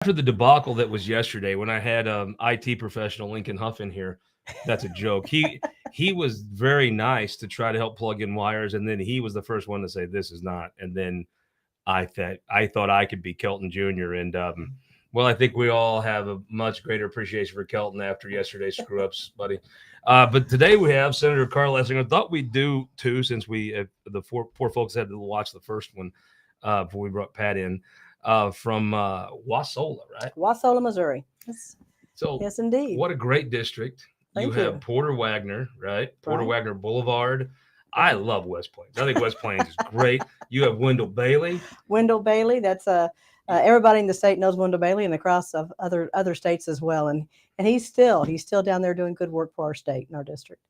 After the debacle that was yesterday, when I had IT professional Lincoln Huff in here, that's a joke. He was very nice to try to help plug in wires, and then he was the first one to say this is not. And then I thought I could be Kelton Jr. And well, I think we all have a much greater appreciation for Kelton after yesterday's screw ups, buddy. But today we have Senator Carl Lessing. I thought we'd do two since we the four folks had to watch the first one before we brought Pat in from Wasola, right? Wasola, Missouri. Yes, So yes, indeed. what a great district. Thank You have you. Porter Wagner, right? Porter Right. Wagner Boulevard. I love West Plains. I think West Plains is great. You have Wendell Bailey. Wendell Bailey. That's everybody in the state knows Wendell Bailey, and across of other states as well. And he's still down there doing good work for our state and our district.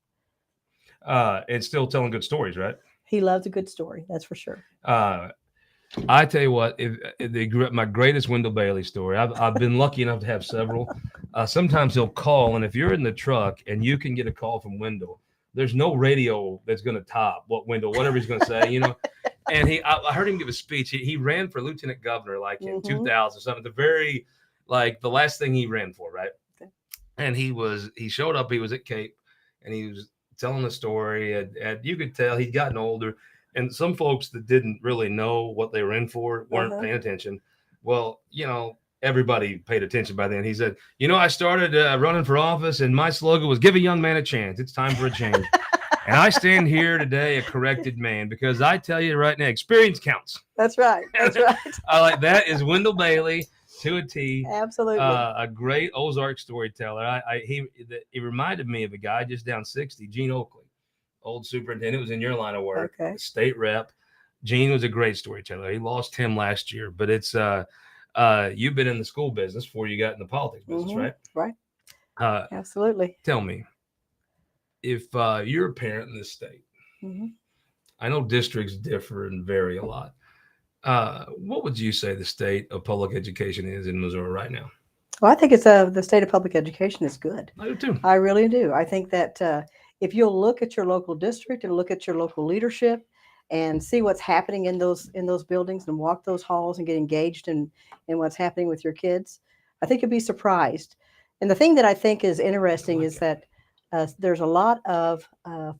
And still telling good stories, right? He loves a good story, that's for sure. I tell you what, my greatest Wendell Bailey story. I've been lucky enough to have several. Sometimes he'll call, and if you're in the truck and you can get a call from Wendell, there's no radio that's going to top whatever he's going to say, you know. And I heard him give a speech. He ran for lieutenant governor like in 2000 something. The last thing he ran for, right? Okay. And he showed up. He was at Cape, and he was telling the story. And you could tell he'd gotten older. And some folks that didn't really know what they were in for weren't paying attention. Well, you know, everybody paid attention by then. He said, you know, I started running for office, and my slogan was give a young man a chance. It's time for a change. And I stand here today a corrected man, because I tell you right now, experience counts. That's right. That's right. I like that is Wendell Bailey to a T. Absolutely. A great Ozark storyteller. He reminded me of a guy just down 60, Gene Oakley. Old superintendent, was in your line of work, state rep. Gene was a great storyteller. He lost him last year, but it's you've been in the school business before you got in the politics business, right? Right. Absolutely. Tell me, if you're a parent in this state, I know districts differ and vary a lot. What would you say the state of public education is in Missouri right now? Well, I think it's the state of public education is good. I do too. I really do. I think that if you'll look at your local district and look at your local leadership and see what's happening in those buildings and walk those halls and get engaged in what's happening with your kids, I think you'll be surprised. And the thing that I think is interesting is that there's a lot of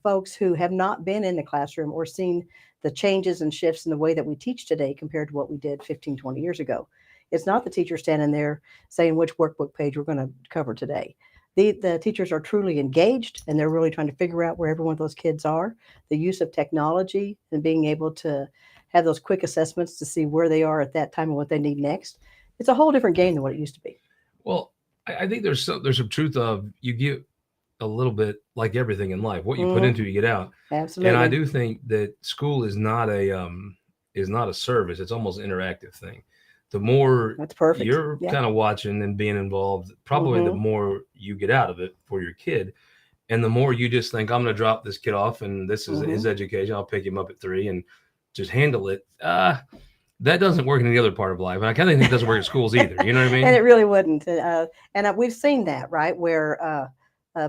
folks who have not been in the classroom or seen the changes and shifts in the way that we teach today compared to what we did 15, 20 years ago. It's not the teacher standing there saying which workbook page we're going to cover today. The teachers are truly engaged, and they're really trying to figure out where every one of those kids are. The use of technology and being able to have those quick assessments to see where they are at that time and what they need next. It's a whole different game than what it used to be. Well, I think there's some truth of you get a little bit like everything in life. What you put into, you get out. Absolutely. And I do think that school is not a service. It's almost an interactive thing. The more you're kind of watching and being involved, probably the more you get out of it for your kid. And the more you just think, I'm going to drop this kid off and this is his education. I'll pick him up at 3 and just handle it. That doesn't work in any other part of life. And I kind of think it doesn't work at schools either. You know what I mean? And it really wouldn't. And we've seen that, right? Where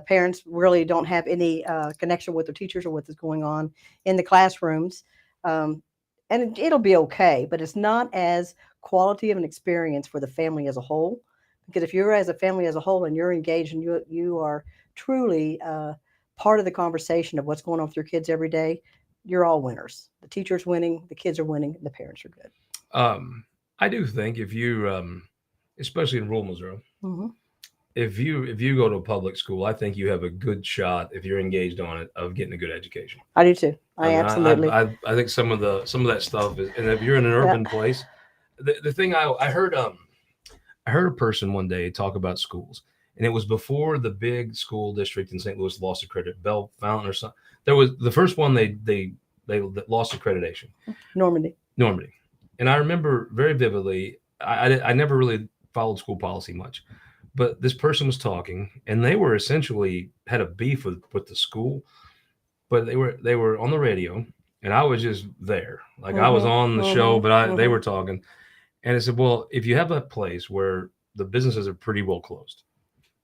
parents really don't have any connection with their teachers or what's going on in the classrooms. And it'll be okay, but it's not as quality of an experience for the family as a whole. Because if you're as a family as a whole and you're engaged and you are truly part of the conversation of what's going on with your kids every day, you're all winners. The teacher's winning, the kids are winning, and the parents are good. I do think if you, especially in rural Missouri, if you go to a public school, I think you have a good shot, if you're engaged on it, of getting a good education. I do too. Absolutely. I think some of that stuff is, and if you're in an urban place, the thing I heard a person one day talk about schools, and it was before the big school district in St. Louis lost accreditation, Bell Fountain or something. There was the first one they lost accreditation. Normandy. And I remember very vividly, I never really followed school policy much, but this person was talking, and they were essentially had a beef with the school, but they were on the radio, and I was just there. Like I was on the show, but they were talking. And I said, well, if you have a place where the businesses are pretty well closed,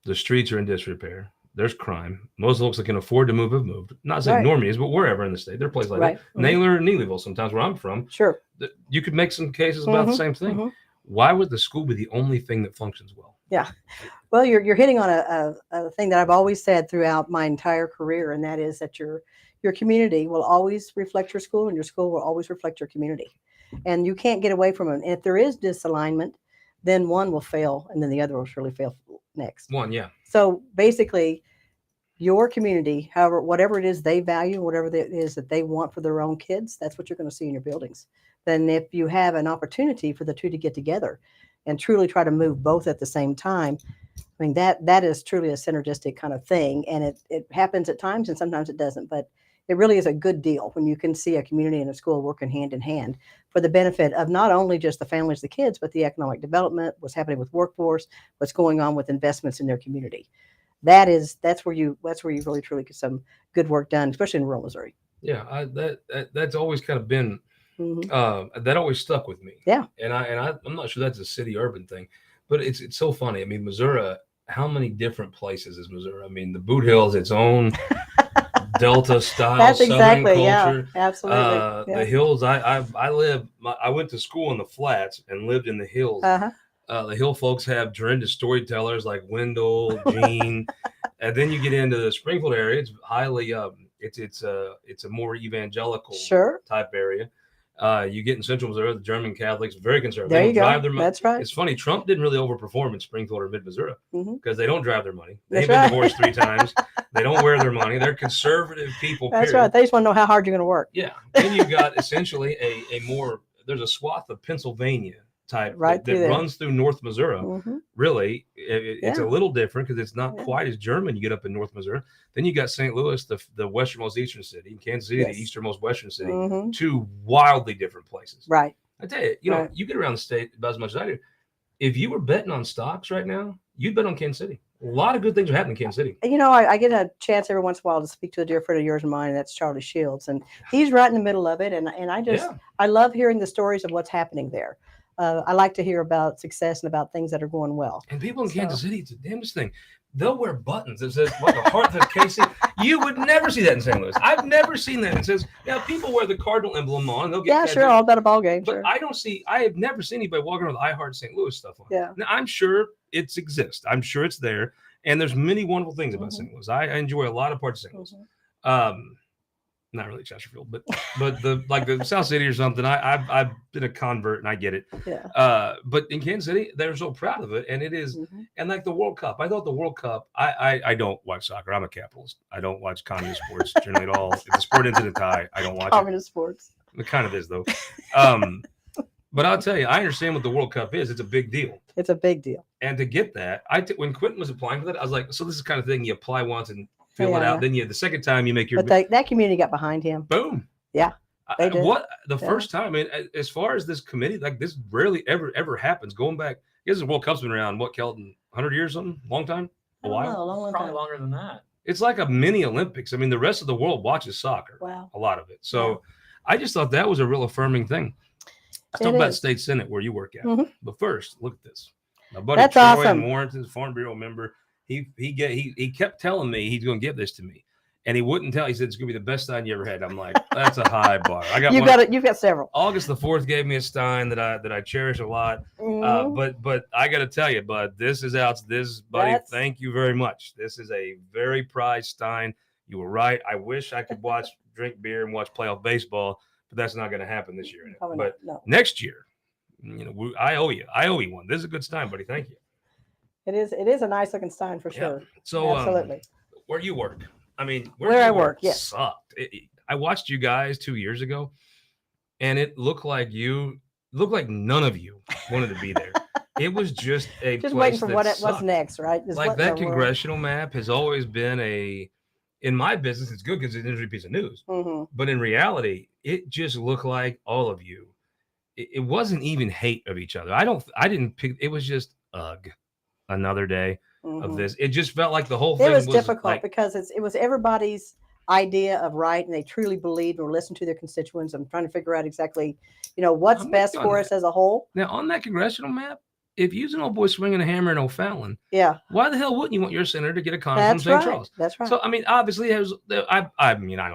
the streets are in disrepair, there's crime, most folks that can afford to move have moved. Not saying Normandy is, but wherever in the state, there are places like that. Naylor and Neelyville, sometimes where I'm from. Sure. You could make some cases about the same thing. why would the school be the only thing that functions well? Yeah. Well, you're hitting on a thing that I've always said throughout my entire career, and that is that your community will always reflect your school, and your school will always reflect your community. And you can't get away from it. And if there is disalignment, then one will fail, and then the other will surely fail next. One, yeah. So basically, your community, however, whatever it is they value, whatever it is that they want for their own kids, that's what you're going to see in your buildings. Then if you have an opportunity for the two to get together and truly try to move both at the same time, I mean, that is truly a synergistic kind of thing. And it happens at times and sometimes it doesn't, but it really is a good deal when you can see a community and a school working hand in hand for the benefit of not only just the families, the kids, but the economic development, what's happening with workforce, what's going on with investments in their community. That's where you really truly get some good work done, especially in rural Missouri. Yeah, that's always kind of been that always stuck with me. Yeah, and I'm not sure that's a city urban thing, but it's so funny. I mean, Missouri. How many different places is Missouri? I mean, the Boot Hill is its own Delta style that's Southern exactly culture. Yeah, absolutely. The hills. I went to school in the flats and lived in the hills. The hill folks have tremendous storytellers like Wendell, Gene, and then you get into the Springfield area. It's highly it's a more evangelical type area. You get in Central Missouri, the German Catholics, very conservative. There they you don't go. drive their money. That's right. It's funny. Trump didn't really overperform in Springfield or Mid-Missouri because they don't drive their money. They've been divorced 3 times. They don't wear their money. They're conservative people. That's right. They just want to know how hard you're going to work. Yeah. Then you've got essentially a more, there's a swath of Pennsylvania type that runs through North Missouri. Really, it's a little different because it's not quite as German. You get up in North Missouri. Then you got St. Louis, the westernmost eastern city, and Kansas City, the easternmost western city. 2 wildly different places. Right. I tell you, you know, you get around the state about as much as I do. If you were betting on stocks right now, you'd bet on Kansas City. A lot of good things are happening in Kansas City. You know, I get a chance every once in a while to speak to a dear friend of yours and mine, and that's Charlie Shields, and he's right in the middle of it. And I love hearing the stories of what's happening there. I like to hear about success and about things that are going well. And people in Kansas City, it's the damnedest thing. They'll wear buttons that says what the heart of KC. You would never see that in St. Louis. I've never seen that. It says, people wear the Cardinal emblem on. They'll get all about a ball game. But I have never seen anybody walking around with I Heart St. Louis stuff on. Yeah. Now, I'm sure it exists. I'm sure it's there. And there's many wonderful things about St. Louis. I enjoy a lot of parts of St. Louis. Not really Chesterfield, but the South City or something. I've been a convert and I get it. Yeah. But in Kansas City, they're so proud of it, and it is. And like the World Cup, I thought the World Cup. I don't watch soccer. I'm a capitalist. I don't watch communist sports generally at all. If the sport ends in a tie, I don't watch communist sports. It kind of is though. But I'll tell you, I understand what the World Cup is. It's a big deal. It's a big deal. And to get that, when Quentin was applying for that, I was like, so this is the kind of thing you apply once and fill it out. Then the second time you make your. But that community got behind him. Boom. Yeah. They did. First time? I mean, as far as this committee, like this rarely ever happens. Going back, I guess the World Cup's been around. What, Kelton? 100 years? Something? Long time? A while? Long probably longer than that. It's like a mini Olympics. I mean, the rest of the world watches soccer. Wow. A lot of it. So I just thought that was a real affirming thing. Let's talk about State Senate where you work at. But first, look at this. My buddy Troy in Warrenton, Farm Bureau member. He kept telling me he's going to give this to me, and he wouldn't tell. He said it's going to be the best Stein you ever had. I'm like, that's a high bar. I got You've got several. August the 4th gave me a Stein that I cherish a lot. But I got to tell you, bud, this is out. This buddy, thank you very much. This is a very prized Stein. You were right. I wish I could drink beer and watch playoff baseball, but that's not going to happen this year. But next year, I owe you one. This is a good Stein, buddy. Thank you. It is a nice looking Stein for sure. So absolutely. Where you work? I mean, where I work, yes. Sucked. I watched you guys 2 years ago, and it looked like none of you wanted to be there. It was just waiting for what's next, right? Like that congressional map has always been in my business, it's good because it's an interesting piece of news. But in reality, it just looked like all of you. It wasn't even hate of each other. I didn't pick. It was just ugh. Another day of this. It just felt like the whole thing was difficult because it was everybody's idea of right, and they truly believed or listened to their constituents. I'm trying to figure out exactly, what's best for us as a whole. Now, on that congressional map, if you're an old boy swinging a hammer in O'Fallon, why the hell wouldn't you want your senator to get a congress from St. Charles? That's right. So, I mean, obviously, I don't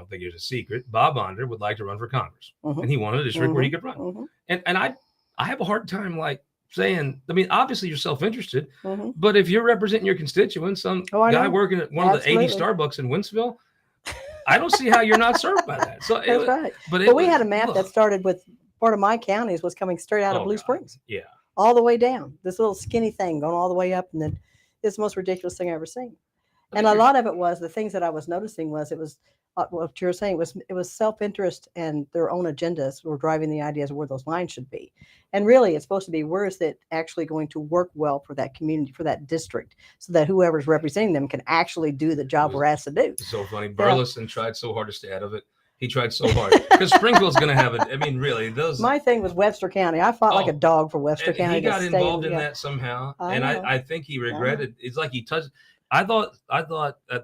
think there's a secret. Bob Onder would like to run for Congress, and he wanted a district where he could run. And I have a hard time saying, I mean, obviously you're self-interested, Mm-hmm. but if you're representing your constituents, some Oh, I guy know. working at one of the 80 Absolutely. Starbucks in Wentzville, I don't see how you're not served by that. So That's right. but Well, it we had a was, map that look, started with part of my counties was coming straight out of oh Blue God, Springs, yeah. all the way down. This little skinny thing going all the way up, and then it's the most ridiculous thing I've ever seen. I And think a you're, lot of it was the things that I was noticing was it was what you were saying was self-interest and their own agendas were driving the ideas of where those lines should be. And really, it's supposed to be where is it actually going to work well for that community, for that district, so that whoever's representing them can actually do the job we're asked to do. it's so funny. Yeah. Burleson tried so hard to stay out of it. He tried so hard because Springfield's going to have it. I mean, really, those. My thing was Webster County. I fought like a Oh, dog for Webster and County he to got stay involved in yeah. that somehow, I and know. I think he regretted. It's like he touched. I thought at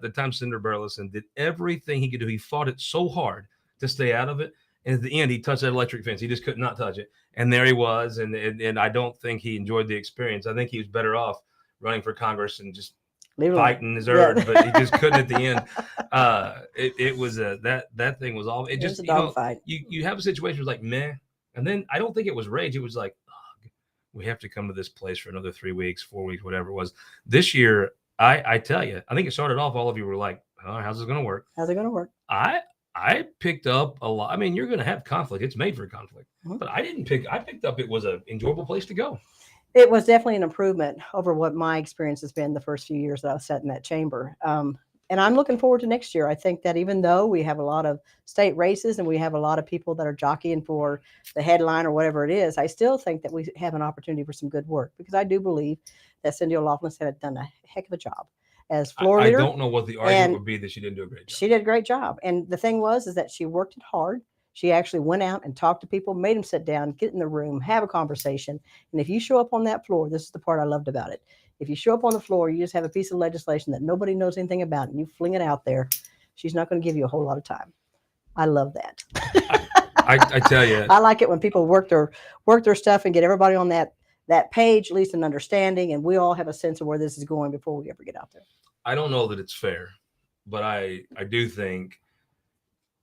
the time Senator Burleson did everything he could do. He fought it so hard to stay out of it, and at the end he touched that electric fence. He just could not touch it, and there he was. And I don't think he enjoyed the experience. I think he was better off running for Congress and just fighting his urge, but he just couldn't at the end. It was that thing was all. It It just was a dog fight. You have a situation where it's like meh, and then I don't think it was rage. It was like, oh, we have to come to this place for another 3 weeks, 4 weeks, whatever it was. This year, I tell you, I think it started off. All of you were like, oh, how's this going to work? How's it going to work? I picked up a lot. I mean, you're going to have conflict. It's made for conflict, but I picked up it was an enjoyable place to go. It was definitely an improvement over what my experience has been the first few years that I was sat in that chamber. And I'm looking forward to next year. I think that even though we have a lot of state races and we have a lot of people that are jockeying for the headline or whatever it is, I still think that we have an opportunity for some good work because I do believe that Cindy O'Loughlin had done a heck of a job as floor leader. I don't know what the argument would be that she didn't do a great job. She did a great job. And the thing was is that she worked it hard. She actually went out and talked to people, made them sit down, get in the room, have a conversation. And if you show up on that floor, this is the part I loved about it. If you show up on the floor, you just have a piece of legislation that nobody knows anything about, and you fling it out there, she's not going to give you a whole lot of time. I love that. I tell you, I like it when people work their stuff and get everybody on that page, at least an understanding, and we all have a sense of where this is going before we ever get out there. I don't know that it's fair, but I do think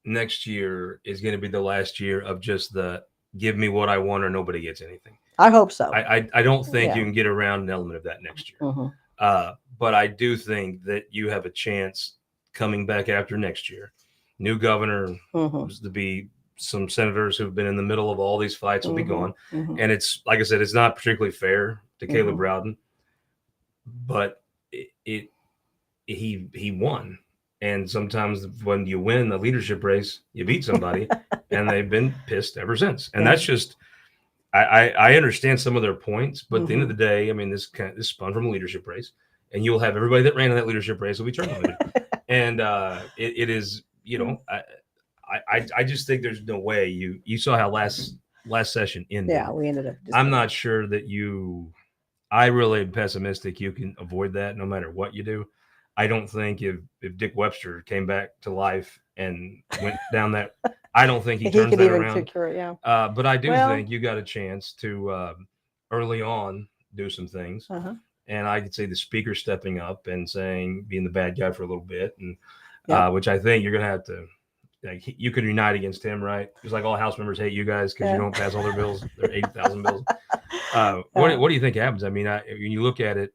next year is going to be the last year of just the give me what I want or nobody gets anything. I hope so. I don't think you can get around an element of that next year. Mm-hmm. But I do think that you have a chance coming back after next year. New governor, to be some senators who've been in the middle of all these fights will be gone. And it's, like I said, it's not particularly fair to Caleb Rowden, but he won. And sometimes when you win the leadership race, you beat somebody, and they've been pissed ever since. And that's just, I understand some of their points, but at the end of the day, I mean, this spun from a leadership race, and you'll have everybody that ran in that leadership race will be terminated. And it is, you know, I just think there's no way you saw how last session ended. Yeah, we ended up. I'm not sure that I really am pessimistic you can avoid that no matter what you do. I don't think if Dick Webster came back to life and went down that, I don't think he turns could that even around. secure it, yeah. But I do think you got a chance to early on do some things. And I could see the speaker stepping up and being the bad guy for a little bit, and which I think you're going to have to, like, you could unite against him, right? Just like all House members hate you guys because you don't pass all their bills, their 80,000 bills. What do you think happens? I mean, when you look at it,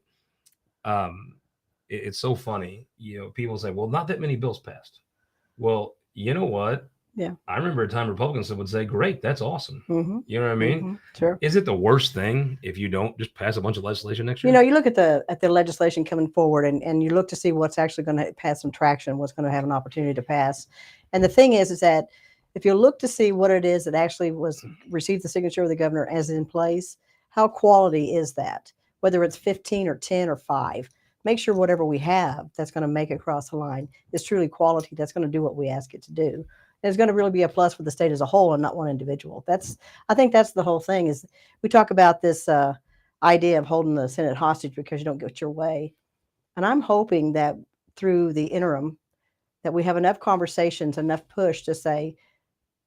it's so funny. You know, people say, well, not that many bills passed. Well, you know what? Yeah. I remember a time Republicans would say, great, that's awesome. You know what I mean? Sure. Is it the worst thing if you don't just pass a bunch of legislation next year? You know, you look at the legislation coming forward and you look to see what's actually going to pass some traction, what's going to have an opportunity to pass. And the thing is that if you look to see what it is that actually received the signature of the governor as in place, how quality is that? Whether it's 15 or 10 or 5. Make sure whatever we have that's going to make it across the line is truly quality, that's going to do what we ask it to do. And it's going to really be a plus for the state as a whole and not one individual. I think that's the whole thing. Is we talk about this idea of holding the Senate hostage because you don't get your way. And I'm hoping that through the interim that we have enough conversations, enough push to say,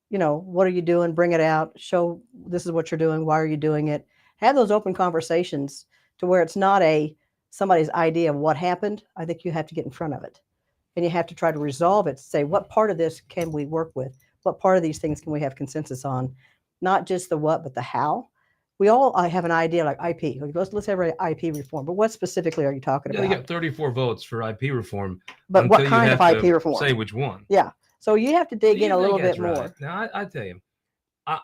you know, what are you doing? Bring it out. Show this is what you're doing. Why are you doing it? Have those open conversations to where it's not somebody's idea of what happened. I think you have to get in front of it, and you have to try to resolve it. Say, what part of this can we work with? What part of these things can we have consensus on? Not just the what, but the how. we all have an idea like IP. Let's have an IP reform. But what specifically are you talking Yeah, they about? got 34 votes for IP reform. But what until you kind of have IP to reform? say which one. Yeah. So you have to dig Do in you a little think bit that's right? more. Now, I tell you, I,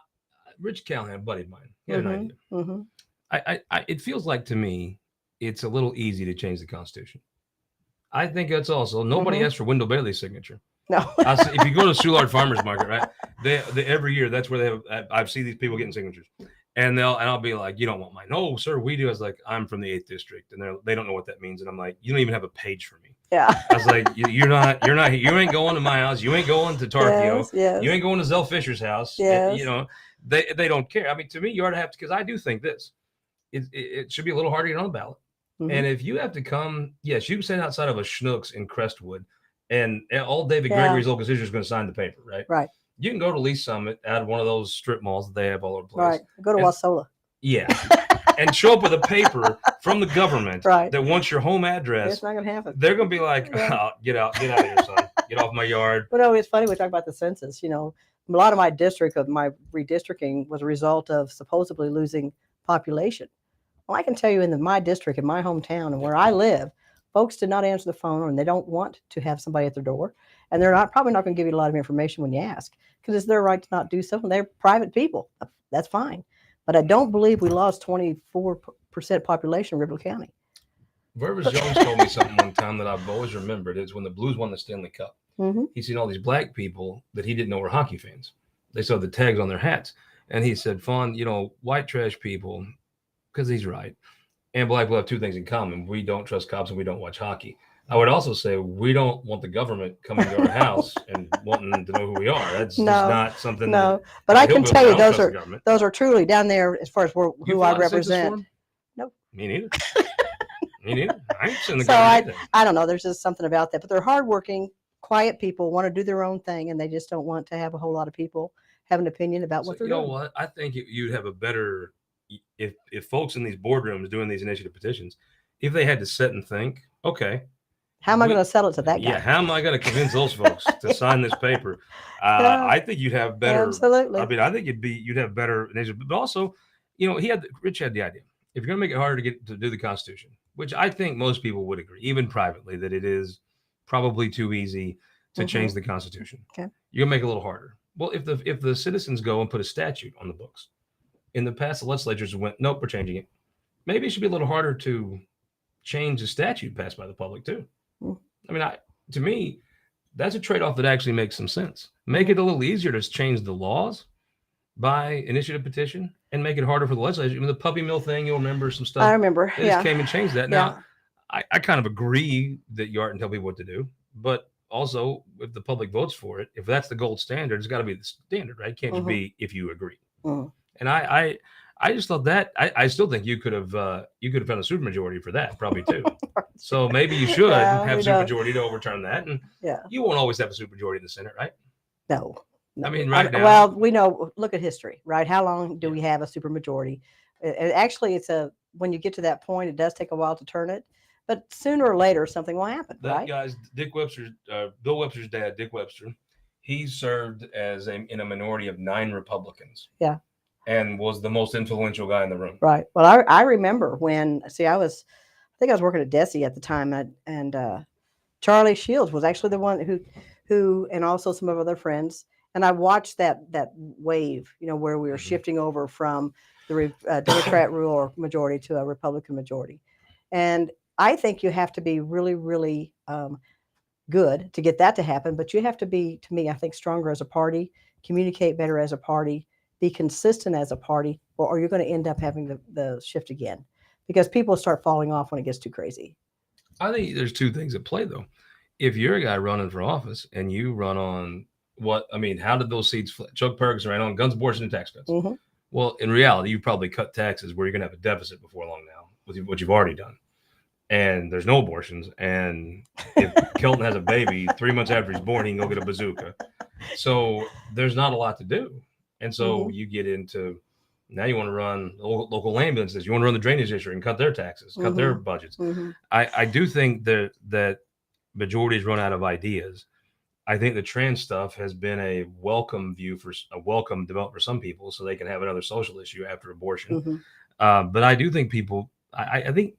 Rich Callahan, a buddy of mine, he had an idea. Mm-hmm. It feels like to me, it's a little easy to change the Constitution. I think that's also nobody asked for Wendell Bailey's signature. No. If you go to Soulard Farmers Market, right? They every year that's where they have. I see these people getting signatures, and I'll be like, you don't want mine? No, sir, we do. I was like, I'm from the 8th district, and they don't know what that means, and I'm like, you don't even have a page for me. Yeah. I was like, you ain't going to my house. You ain't going to Tarkio. Yes. You ain't going to Zell Fisher's house. Yes. You know, they don't care. I mean, to me, you ought to have to, because I do think this. It should be a little harder to get on the ballot. And if you have to come, yes, you can stand outside of a Schnucks in Crestwood, and all David Gregory's local constituents is going to sign the paper, right? Right. You can go to Lee Summit at one of those strip malls that they have all over the place. Right. Go to Wasola. Yeah. And show up with a paper from the government that wants your home address. It's not going to happen. They're going to be like, oh, get out of here, son. Get off my yard. Well, no, it's funny. We talk about the census. You know, a lot of my redistricting was a result of supposedly losing population. Well, I can tell you in my district, in my hometown, and where I live, folks did not answer the phone, and they don't want to have somebody at their door, and they're probably not going to give you a lot of information when you ask, because it's their right to not do so, and they're private people. That's fine. But I don't believe we lost 24% population in Ribble County. Rivers Jones told me something one time that I've always remembered. It's when the Blues won the Stanley Cup. He's seen all these black people that he didn't know were hockey fans. They saw the tags on their hats. And he said, Faughn, white trash people, because he's right, and black people have two things in common. We don't trust cops and we don't watch hockey. I would also say we don't want the government coming to our house and wanting to know who we are. That's just not something. No, but I can tell you those are truly down there as far as who I represent. Nope. Me neither. Me neither. I ain't seen the so I don't know. There's just something about that. But they're hardworking, quiet people, want to do their own thing, and they just don't want to have a whole lot of people have an opinion about what they're doing. You know what? I think you'd have a better if folks in these boardrooms doing these initiative petitions, if they had to sit and think, okay, how am I going to sell it to that guy? Yeah, how am I going to convince those folks to sign this paper? I think you'd have better. Absolutely. I mean, I think you'd have better initiative. But also, Rich had the idea. If you're going to make it harder to do the Constitution, which I think most people would agree, even privately, that it is probably too easy to change the Constitution. Okay. You're going to make it a little harder. Well, if the citizens go and put a statute on the books, in the past, the legislatures went, nope, we're changing it. Maybe it should be a little harder to change a statute passed by the public too. I mean, to me, that's a trade-off that actually makes some sense. Make it a little easier to change the laws by initiative petition, and make it harder for the legislature. I mean, the puppy mill thing, you'll remember some stuff. I remember. They just came and changed that. Now, I kind of agree that you aren't telling people what to do, but also if the public votes for it, if that's the gold standard, it's got to be the standard, right? It can't just be if you agree. And I just thought that I still think you could have found a supermajority for that, probably too. So maybe you should have supermajority to overturn that, and you won't always have a supermajority in the Senate, right? No. I mean, right now. Well, we know. Look at history, right? How long do we have a supermajority? Actually, when you get to that point, it does take a while to turn it, but sooner or later something will happen. That guy's Bill Webster's dad, Dick Webster. He served in a minority of 9 Republicans. Yeah. And was the most influential guy in the room. Right. Well, I remember when, I think I was working at Desi at the time, and Charlie Shields was actually the one who, and also some of other friends, and I watched that wave, where we were shifting over from the Democrat rule or majority to a Republican majority. And I think you have to be really, really good to get that to happen, but you have to be, to me, I think, stronger as a party, communicate better as a party, be consistent as a party, or you're going to end up having the shift again, because people start falling off when it gets too crazy. I think there's 2 things at play, though. If you're a guy running for office and you run on how did those seats flip? Chuck Ferguson ran on guns, abortion, and tax cuts. Well, in reality, you probably cut taxes where you're going to have a deficit before long now with what you've already done. And there's no abortions. And if Kelton has a baby 3 months after he's born, he can go get a bazooka. So there's not a lot to do. And so you get into, now you want to run local ambulances. You want to run the drainage district and cut their taxes, cut their budgets. I do think that majorities run out of ideas. I think the trans stuff has been a welcome development for some people, so they can have another social issue after abortion. Mm-hmm. But I do think I think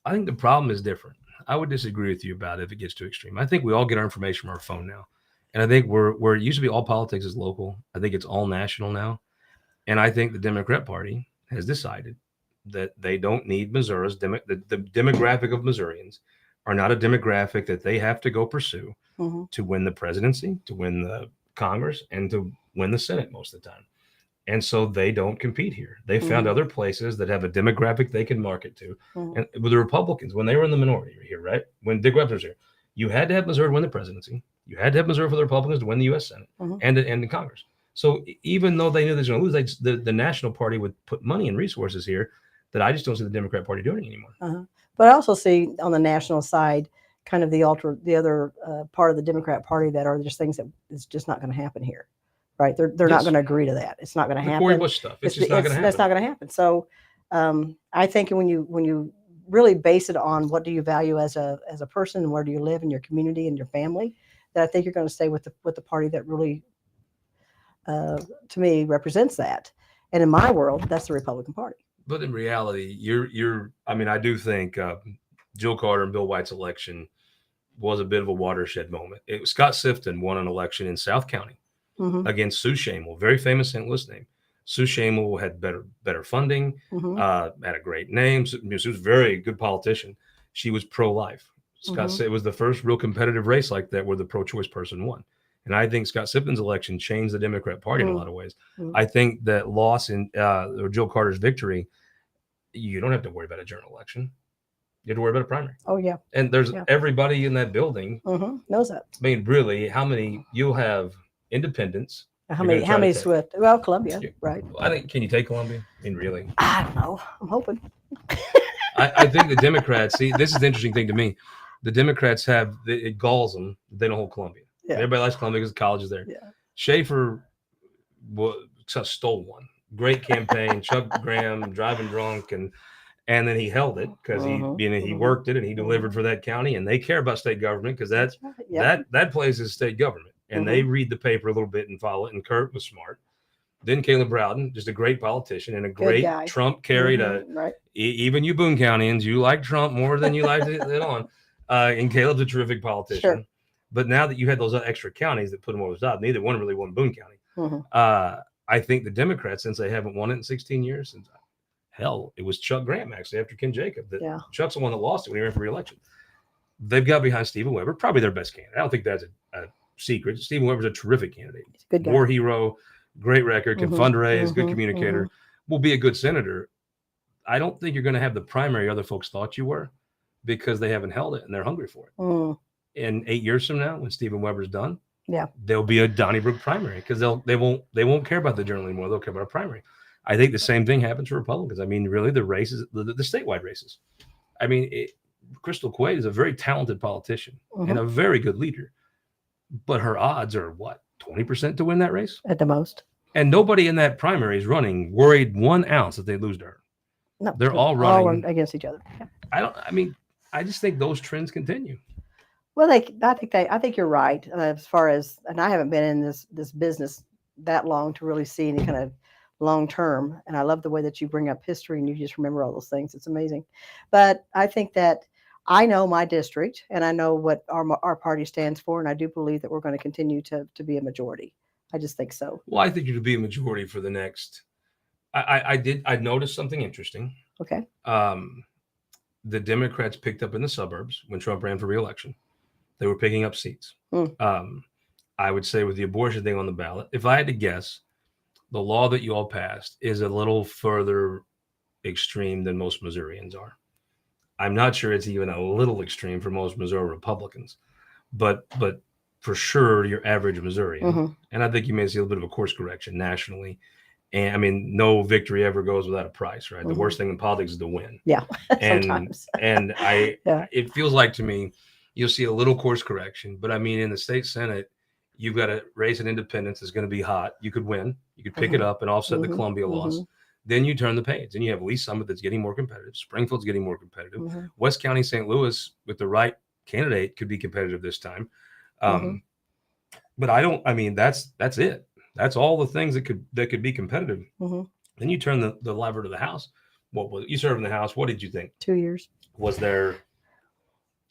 the problem is different. I would disagree with you about it if it gets too extreme. I think we all get our information from our phone now, and I think where it used to be all politics is local. I think it's all national now, and I think the Democrat Party has decided that they don't need Missouri's the demographic of Missourians are not a demographic that they have to go pursue Mm-hmm. to win the presidency, to win the Congress, and to win the Senate most of the time. And so they don't compete here. They found other places that have a demographic they can market to. Mm-hmm. And with the Republicans, when they were in the minority here, right? When Dick Webster was here, you had to have Missouri to win the presidency. You had to have Missouri for the Republicans to win the U.S. Senate and the Congress. So even though they knew they were going to lose, the National Party would put money and resources here that I just don't see the Democrat Party doing anymore. But I also see on the national side kind of the other part of the Democrat Party that are just things that is just not going to happen here, right? They're not going to agree to that. It's not going to happen. Cory Bush stuff. It's just not going to happen. That's not going to happen. So I think when you really base it on what do you value as a person and where do you live in your community and your family, that I think you're going to stay with the party that really, to me, represents that. And in my world, that's the Republican Party. But in reality, I do think Jill Carter and Bill White's election was a bit of a watershed moment. Scott Sifton won an election in South County against Sue Shamel, very famous St. Louis name. Sue Shamel had better funding, had a great name. She was a very good politician. She was pro-life. Scott said it was the first real competitive race like that where the pro-choice person won. And I think Scott Sifton's election changed the Democrat Party in a lot of ways. I think that loss in or Jill Carter's victory, you don't have to worry about a general election. You have to worry about a primary. Oh, yeah. And there's everybody in that building knows that. I mean, really, how many you'll have independents? How many Swift? Well, Columbia, right? I think. Can you take Columbia? I mean, really? I don't know. I'm hoping. I think the Democrats. See, this is the interesting thing to me. The Democrats it galls them. They don't hold Columbia. Yeah. Everybody likes Columbia because the college is there. Yeah. Schaefer stole one. Great campaign. Chuck Graham driving drunk and then he held it because he worked it and he delivered for that county, and they care about state government because that place is state government, and they read the paper a little bit and follow it. And Kurt was smart. Then Caleb Browden, just a great politician and a great Trump carried even you Boone Countyans, you like Trump more than you like it on. And Caleb's a terrific politician. Sure. But now that you had those extra counties that put him over the top, neither one really won Boone County. I think the Democrats, since they haven't won it in 16 years, since hell, it was Chuck Graham actually after Ken Jacob. Chuck's the one that lost it when he ran for re-election. They've got behind Stephen Weber, probably their best candidate. I don't think that's a secret. Stephen Weber's a terrific candidate. Good guy. War hero, great record, can fundraise, good communicator, will be a good senator. I don't think you're going to have the primary other folks thought you were because they haven't held it and they're hungry for it. And 8 years from now, when Stephen Weber's done, there'll be a Donnybrook primary because they won't care about the general anymore. They'll care about a primary. I think the same thing happens for Republicans. I mean, really, the races, the statewide races. I mean, Crystal Quaid is a very talented politician and a very good leader, but her odds are what, 20% to win that race at the most. And nobody in that primary is running worried 1 ounce that they lose to her. No, they're all running against each other. Yeah. I just think those trends continue. Well, I think you're right as far as, and I haven't been in this business that long to really see any kind of long term. And I love the way that you bring up history and you just remember all those things. It's amazing. But I think that I know my district and I know what our party stands for. And I do believe that we're going to continue to be a majority. I just think so. Well, I think you'll be a majority for the next. I noticed something interesting. Okay. The Democrats picked up in the suburbs when Trump ran for re-election. They were picking up seats. I would say with the abortion thing on the ballot, if I had to guess, the law that you all passed is a little further extreme than most Missourians are. I'm not sure it's even a little extreme for most Missouri Republicans, but for sure your average Missourian. And I think you may see a little bit of a course correction nationally. And I mean, no victory ever goes without a price, right? The worst thing in politics is to win. Yeah. And sometimes. And it feels like to me, you'll see a little course correction, but I mean, in the state Senate, you've got a race in independence that's going to be hot. You could win. You could pick it up and offset the Columbia loss. Then you turn the page. Then you have Lee Summit that's getting more competitive. Springfield's getting more competitive. West County, St. Louis, with the right candidate, could be competitive this time. But I mean, that's it. That's all the things that could be competitive. Mm-hmm. Then you turn the lever to the House. You served in the House? What did you think? 2 years. Was there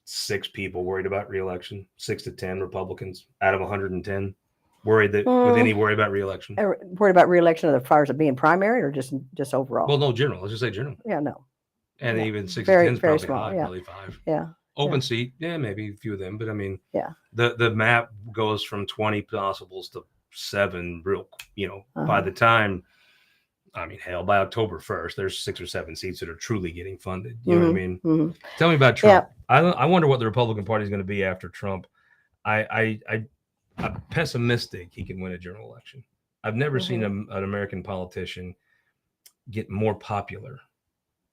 6 people worried about reelection? 6 to 10 Republicans out of 110 worried that with any worry about reelection? Worried about reelection of the fires of being primary or just overall? Well, no, general. Let's just say general. Yeah, no. And Yeah. even 6 to Very, 10 is very probably small, high, yeah. probably 5. Yeah. Open seat, yeah, maybe a few of them, but I mean, Yeah. The map goes from 20 possibles to 7 real, Uh-huh. by the time, I mean, hell, by October 1st, there's 6 or 7 seats that are truly getting funded. You know what I mean? Mm-hmm. Tell me about Trump. Yeah. I wonder what the Republican Party is going to be after Trump. I'm pessimistic he can win a general election. I've never seen an American politician get more popular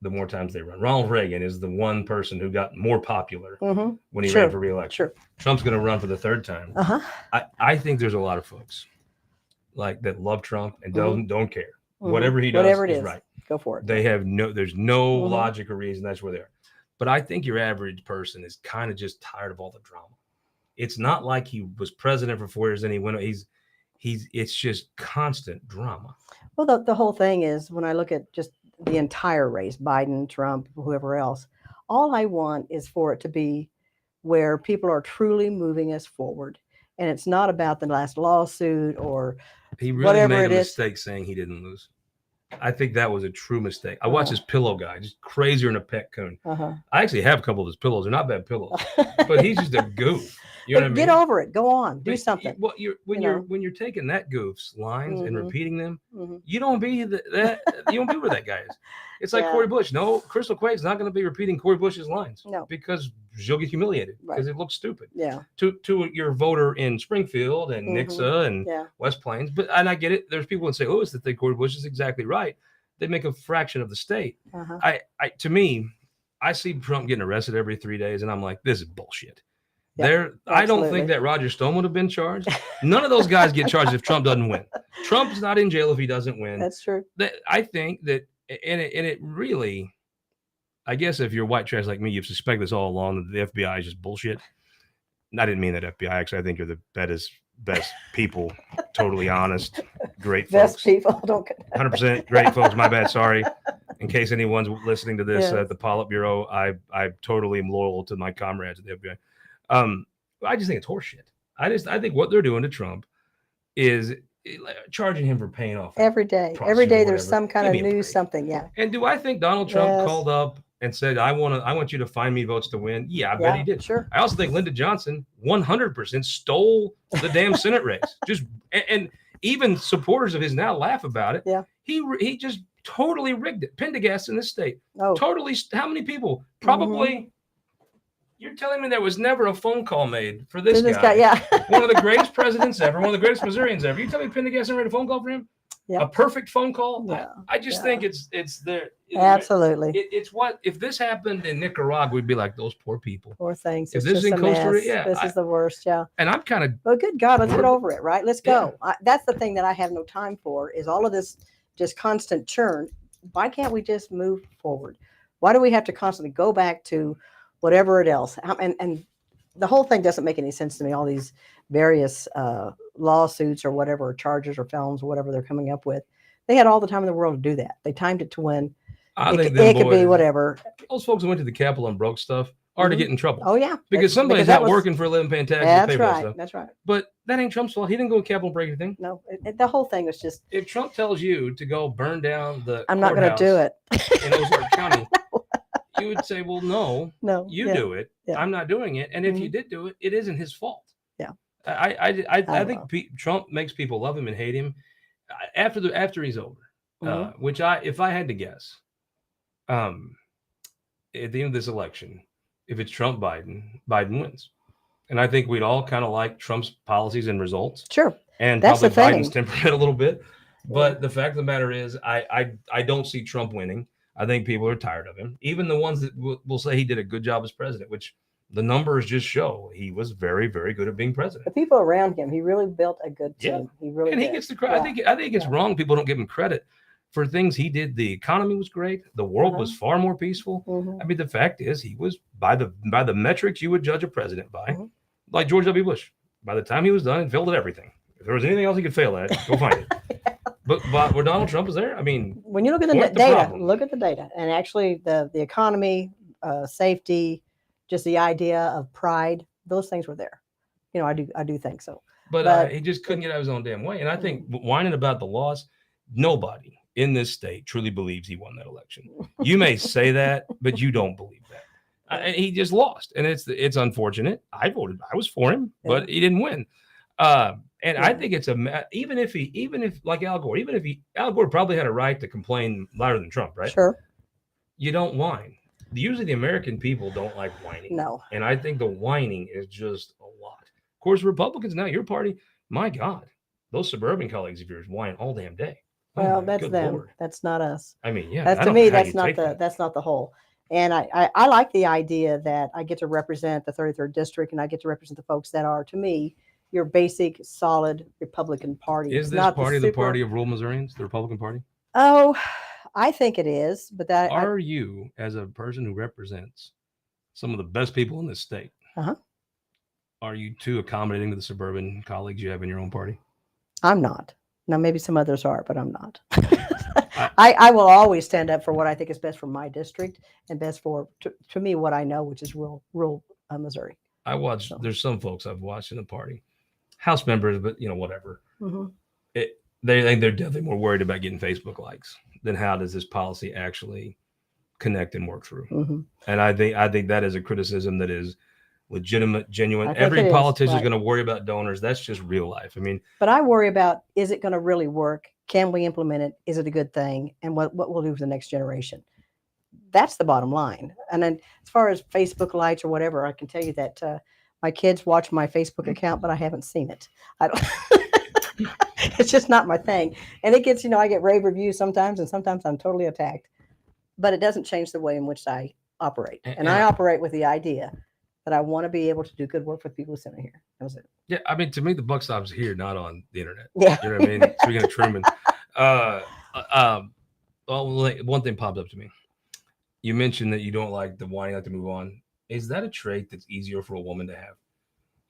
the more times they run. Ronald Reagan is the one person who got more popular when he ran for re-election. Sure. Trump's going to run for the 3rd time. I think there's a lot of folks like that love Trump and don't care. Whatever he does is right. Go for it. There's no logic or reason that's where they are. But I think your average person is kind of just tired of all the drama. It's not like he was president for 4 years and he went. It's just constant drama. Well, the whole thing is when I look at just the entire race, Biden, Trump, whoever else, all I want is for it to be where people are truly moving us forward. And it's not about the last lawsuit or he really whatever made it a is. mistake saying he didn't lose. I think that was a true mistake. I watched this pillow guy, just crazier than a pet coon. I actually have a couple of his pillows. They're not bad pillows, but he's just a goof. You know what I mean? Get over it. Go on. Do something. When you're taking that goof's lines and repeating them, you don't be that. You don't be where that guy is. It's like Corey Bush. No, Crystal Quade's not going to be repeating Corey Bush's lines. No, because she'll get humiliated because it looks stupid. Yeah. To your voter in Springfield and Nixa and West Plains, and I get it. There's people that say, "Oh, it's that Corey Bush is exactly right." They make a fraction of the state. To me, I see Trump getting arrested every 3 days, and I'm like, this is bullshit. I don't think that Roger Stone would have been charged. None of those guys get charged if Trump doesn't win. Trump's not in jail if he doesn't win. That's true. I think that, and it really, I guess if you're white trash like me, you've suspected this all along that the FBI is just bullshit. I didn't mean that FBI. Actually, I think you're the best people, totally honest, great folks. Best people. 100% great folks. My bad. Sorry. In case anyone's listening to this at the Politburo, I totally am loyal to my comrades at the FBI. I just think it's horseshit. I think what they're doing to Trump is charging him for paying off every day. Every day there's some kind of news, something. Yeah. And do I think Donald Trump called up and said, I want you to find me votes to win? Yeah, I bet he did. Sure. I also think Lyndon Johnson 100% stole the damn Senate race. And even supporters of his now laugh about it. Yeah. He just totally rigged it. Pendergast in this state. Oh. Totally. How many people? Probably. You're telling me there was never a phone call made for this guy? Yeah. One of the greatest presidents ever, one of the greatest Missourians ever. You tell me Pendergast never made a phone call for him? Yeah. A perfect phone call? Yeah. I just think it's there. Absolutely. It's what, if this happened in Nicaragua, we'd be like, those poor people. Poor things. If this is in Costa Rica, this is the worst. Yeah. And I'm kind of. Well, good God, let's get over it, right? Let's go. That's the thing that I have no time for is all of this just constant churn. Why can't we just move forward? Why do we have to constantly go back to whatever it else? And the whole thing doesn't make any sense to me. All these various lawsuits or whatever, or charges or felons or whatever they're coming up with. They had all the time in the world to do that. They timed it to when it could be whatever. Those folks who went to the Capitol and broke stuff are to get in trouble. Oh, yeah. Because somebody's not working for a living, paying taxes. That's right. But that ain't Trump's fault. He didn't go to Capitol and break anything. No, the whole thing was just. If Trump tells you to go burn down the I'm not going to do it. in Ozark County, you would say, well, no, you do it. Yeah. I'm not doing it. And if you did do it, it isn't his fault. Yeah. I think Trump makes people love him and hate him after he's over, which if I had to guess, at the end of this election, if it's Trump, Biden wins. And I think we'd all kind of like Trump's policies and results. Sure. And that's probably Biden's temperament a little bit. But the fact of the matter is, I don't see Trump winning. I think people are tired of him. Even the ones that will say he did a good job as president, which the numbers just show he was very, very good at being president. The people around him, he really built a good team. He really did. He gets the credit. Yeah. I think it's wrong. People don't give him credit for things he did. The economy was great. The world was far more peaceful. I mean, the fact is he was by the metrics you would judge a president by, like George W. Bush. by the time he was done, he failed at everything. If there was anything else he could fail at, go find it. But where Donald Trump was there, I mean, when you look at the data, look at the data, and actually the economy, safety, just the idea of pride, those things were there. You know, I do think so. But he just couldn't get out of his own damn way. And I think whining about the loss, nobody in this state truly believes he won that election. You may say that, but you don't believe that. And he just lost, and it's unfortunate. I was for him, but he didn't win. I think it's even if like Al Gore, Al Gore probably had a right to complain louder than Trump, right? Sure. You don't whine. Usually the American people don't like whining. No. And I think the whining is just a lot. Of course, Republicans now, your party, my God, those suburban colleagues of yours whine all damn day. Well, that's them. Lord. That's not us. I mean, yeah. That's to me, that's not the whole. And I like the idea that I get to represent the 33rd district, and I get to represent the folks that are, to me, your basic, solid Republican Party. Is this party the party of rural Missourians, the Republican Party? Oh, I think it is. But that are you, as a person who represents some of the best people in this state, are you too accommodating to the suburban colleagues you have in your own party? I'm not. Now, maybe some others are, but I'm not. I will always stand up for what I think is best for my district and best for, to me, what I know, which is rural Missouri. I watch. So. There's some folks I've watched in the party, House members, but whatever. Mm-hmm. They're definitely more worried about getting Facebook likes than how does this policy actually connect and work through. Mm-hmm. And I think that is a criticism that is legitimate, genuine. Every politician is going to worry about donors. That's just real life. I mean, but I worry about, is it going to really work? Can we implement it? Is it a good thing? And what we'll do for the next generation? That's the bottom line. And then as far as Facebook likes or whatever, I can tell you that my kids watch my Facebook account, but I haven't seen it. I don't. It's just not my thing. And it gets, I get rave reviews sometimes, and sometimes I'm totally attacked. But it doesn't change the way in which I operate. And I operate with the idea that I want to be able to do good work for people who send it here. That was it. Yeah, I mean, to me, the buck stops here, not on the internet. Yeah. You know what I mean? Speaking of Truman. Well, one thing popped up to me. You mentioned that you don't like the whining, like to move on. Is that a trait that's easier for a woman to have?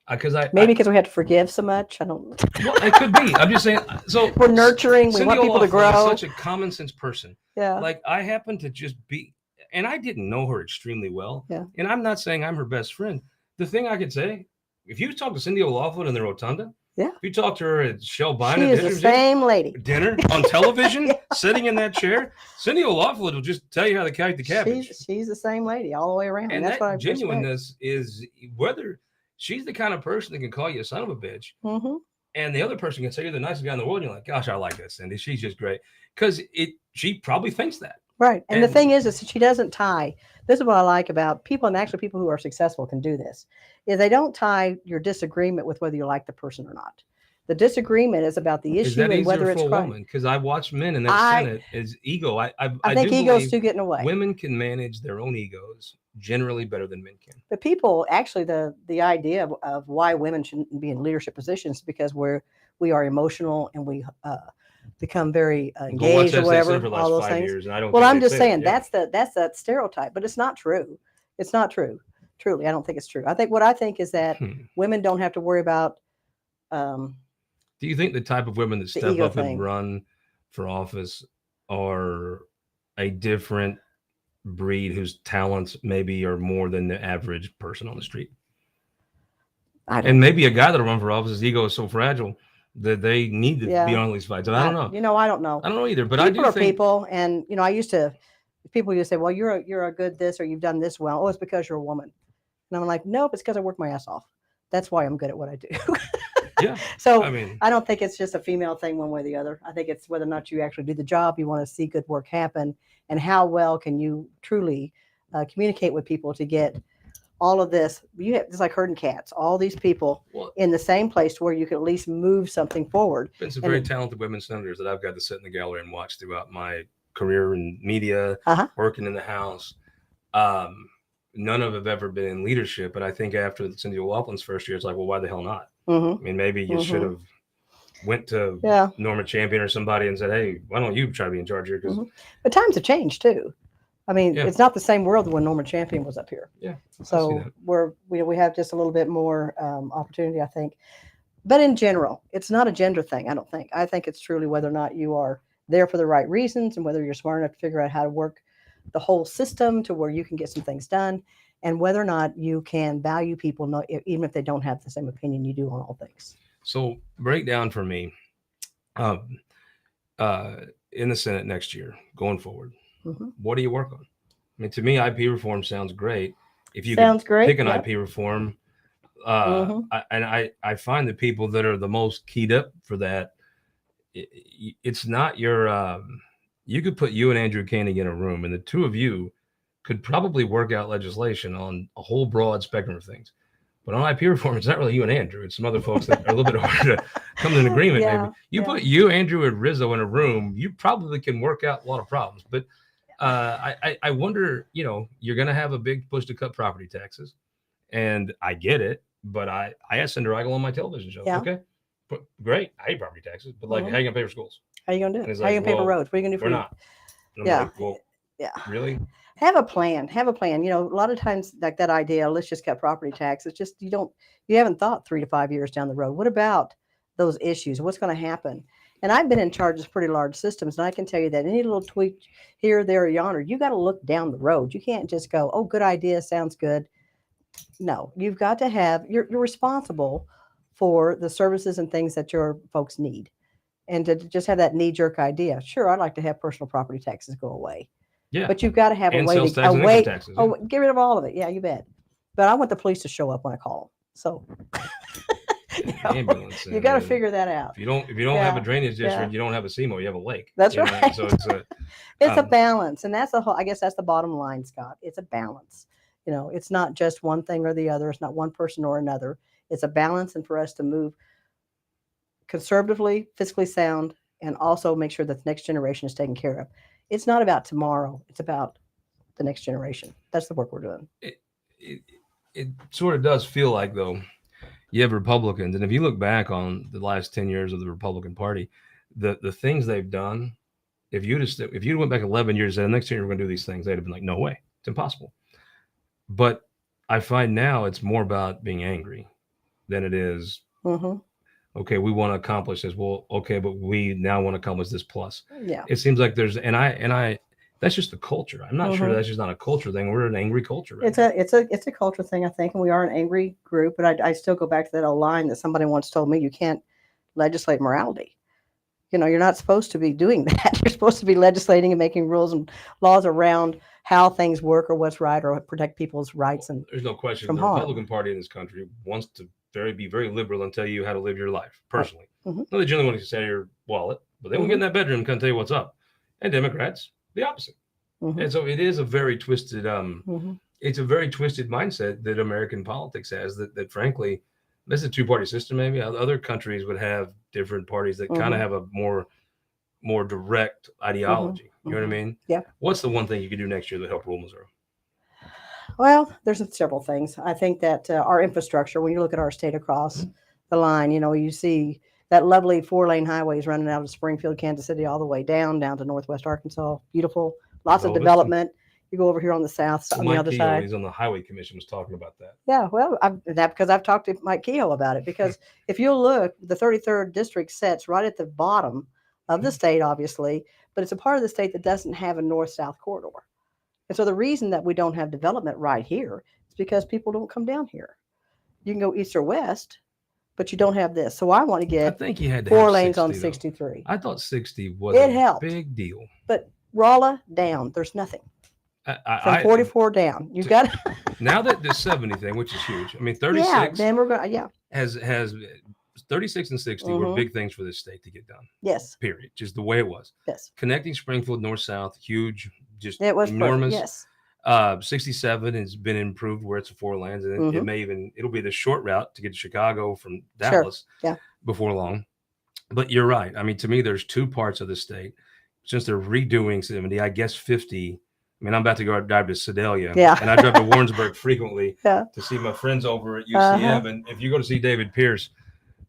Because because we have to forgive so much. I don't. Well, it could be. I'm just saying. So we're nurturing. We want people to grow. Such a common sense person. Yeah. Like I happen to just be, and I didn't know her extremely well. Yeah. And I'm not saying I'm her best friend. The thing I could say, if you talk to Cindy O'Loughlin in the Rotunda, yeah. If you talk to her at Shell Bynum, she is the same lady. Dinner on television, sitting in that chair, Cindy O'Loughlin will just tell you how to count the cabbage. She's the same lady all the way around. And that's that what I genuineness is whether she's the kind of person that can call you a son of a bitch, and the other person can say you're the nicest guy in the world. And you're like, gosh, I like that Cindy. She's just great because she probably thinks that. Right. And the thing is she doesn't tie. This is what I like about people, and actually people who are successful can do this, is they don't tie your disagreement with whether you like the person or not. The disagreement is about the issue and whether it's right. Because I watch men in that Senate as ego. I think egos do get in the way. Women can manage their own egos generally better than men can. But people actually the idea of why women shouldn't be in leadership positions because we are emotional and we become very engaged or whatever. All those things. Well, I'm just saying that's that stereotype, but it's not true. It's not true. Truly, I don't think it's true. What I think is that women don't have to worry about. Do you think the type of women that step up and run for office are a different breed whose talents maybe are more than the average person on the street? And maybe a guy that'll run for office, his ego is so fragile that they need to be on these fights. I don't know. I don't know. I don't know either. But people I do think people, and people used to say, well, you're a good this or you've done this well. Oh, it's because you're a woman. And I'm like, nope, it's because I work my ass off. That's why I'm good at what I do. Yeah. So I don't think it's just a female thing one way or the other. I think it's whether or not you actually do the job. You want to see good work happen, and how well can you truly communicate with people to get all of this. It's like herding cats. All these people in the same place where you can at least move something forward. Been some very talented women senators that I've got to sit in the gallery and watch throughout my career in media, working in the House. None of them have ever been in leadership, but I think after Cindy O'Loughlin's first year, it's like, well, why the hell not? I mean, maybe you should have went to Norma Champion or somebody and said, hey, why don't you try to be in charge here? But times have changed too. I mean, Yeah. it's not the same world when Norman Champion was up here. Yeah. I see So that. we have just a little bit more opportunity, I think. But in general, it's not a gender thing, I don't think. I think it's truly whether or not you are there for the right reasons and whether you're smart enough to figure out how to work the whole system to where you can get some things done, and whether or not you can value people, even if they don't have the same opinion you do on all things. So break down for me um, in the Senate next year, going forward. Mm-hmm. What do you work on? I mean, to me, IP reform sounds great. If you Sounds could great. pick an Yep. IP reform, Mm-hmm. I find the people that are the most keyed up for that, it's not your. You could put you and Andrew Koenig in a room, and the two of you could probably work out legislation on a whole broad spectrum of things. But on IP reform, it's not really you and Andrew. It's some other folks that are a little bit harder to come to an agreement. Yeah, Maybe you yeah. put you, Andrew, and Rizzo in a room, you probably can work out a lot of problems. But I wonder, you're going to have a big push to cut property taxes, and I get it. But I asked Senator Eigel on my television show. Yeah. Okay, great. I hate property taxes, but like, Mhm. how are you going to pay for schools? How you gonna do And it? he's How you like, gonna pay for well, roads? What are you gonna do for we're your- not. And I'm Yeah. like, well, Yeah. really? Have a plan. Have a plan. A lot of times, like that idea, let's just cut property tax. It's just you haven't thought 3 to 5 years down the road. What about those issues? What's going to happen? And I've been in charge of pretty large systems, and I can tell you that any little tweak here, there, or yonder, you got to look down the road. You can't just go, "Oh, good idea, sounds good." No, you've got to have. You're responsible for the services and things that your folks need, and to just have that knee-jerk idea. Sure, I'd like to have personal property taxes go away. Yeah. But you've got to have And a way sales to tax and income taxes. Oh, get rid of all of it. Yeah, you bet. But I want the police to show up when I call them. So Ambulance. you got to figure that out. If you don't have a Yeah, drainage district, yeah. you don't have a SEMO. You have a lake. That's you know? right. So it's a It's a balance, and that's the whole. I guess that's the bottom line, Scott. It's a balance. It's not just one thing or the other. It's not one person or another. It's a balance, and for us to move conservatively, fiscally sound, and also make sure that the next generation is taken care of. It's not about tomorrow. It's about the next generation. That's the work we're doing. It sort of does feel like, though, you have Republicans, and if you look back on the last 10 years of the Republican Party, the things they've done, if you went back 11 years and said next year we're going to do these things, they'd have been like, no way, it's impossible. But I find now it's more about being angry than it is, okay, we want to accomplish this. Well, okay, but we now want to accomplish this plus. Yeah. It seems like there's, and I that's just the culture. I'm not sure that's just not a culture thing. We're an angry culture. Right now. It's a culture thing, I think, and we are an angry group. But I still go back to that old line that somebody once told me: you can't legislate morality. You're not supposed to be doing that. You're supposed to be legislating and making rules and laws around how things work or what's right or protect people's rights. And there's no question from the harm. Republican Party in this country wants to be very liberal and tell you how to live your life personally. Right. Mm-hmm. No, they generally want to say your wallet, but they won't get in that bedroom and kind of tell you what's up. And Democrats, the opposite. Mm-hmm. And so it is a very twisted it's a very twisted mindset that American politics has that frankly, this is a two-party system. Maybe other countries would have different parties that kind of have a more direct ideology. You know what I mean? Yeah. What's the one thing you could do next year that help rule Missouri? Well, there's several things. I think that our infrastructure, when you look at our state across the line, you see that lovely 4-lane highways running out of Springfield, Kansas City, all the way down to Northwest Arkansas. Beautiful, lots of development. You go over here on the south, on the other side. He's on the Highway Commission, was talking about that. Yeah, well, because I've talked to Mike Kehoe about it. Because if you look, the 33rd district sits right at the bottom of the state, obviously, but it's a part of the state that doesn't have a north-south corridor. And so the reason that we don't have development right here is because people don't come down here. You can go east or west, but you don't have this. So I want to get I think you had to 4 have lanes 60, on though. 63. I thought 60 was It a helped. big deal. But Rolla down, there's nothing. From 44 down. You got now that the 70 thing, which is huge. I mean, 36 yeah, then we're going has 36 and 60 were big things for this state to get done. Yes. Period. Just the way it was. Yes. Connecting Springfield north-south, huge, just it was enormous. Perfect. Yes. 67 has been improved where it's a 4 lanes, and it'll be the short route to get to Chicago from Dallas before long. But you're right. I mean, to me, there's two parts of the state. Since they're redoing 70, I guess 50. I mean, I'm about to go drive to Sedalia, and I drive to Warrensburg frequently to see my friends over at UCM. And if you go to see David Pierce,